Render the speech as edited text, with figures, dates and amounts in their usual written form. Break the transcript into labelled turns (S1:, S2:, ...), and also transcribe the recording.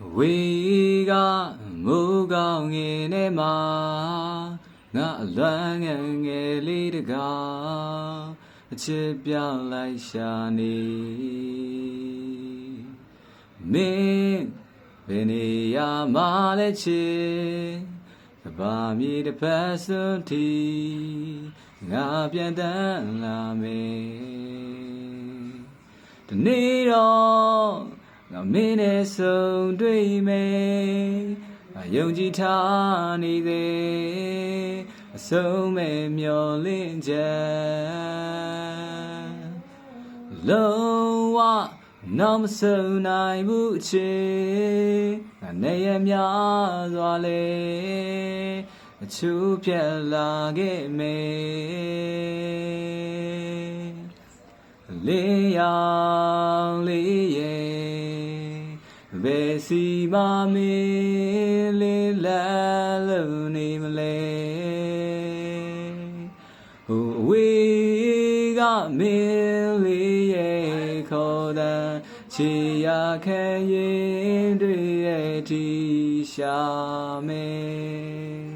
S1: We got Mugang in a ma, not long and a little girl, a chip young like Shani. Me, Benny, a malechi, the balmy the person tea, Gabian dan la me. The needle. ငါမင်းနဲ့ဆုံတွေ့မယ်ငါယုံကြည်ထားနေသေးအဆုံးမဲ့မျော်လင့်ချက်လုံးဝနောက်မဆုံနိုင်ဘူးအချေငါနေရများစွာလေအချူပြက်လာခဲ့မယ်လေးရောင်လေးရဲ့ဘယ်စီမမင်းလေးလာလို့နေမလဲဟိုအဝေးကမင်းလေးရဲ့ခေါ်တဲ့ချီရခဲရင်တွေ့ရဲ့တီရှာမယ်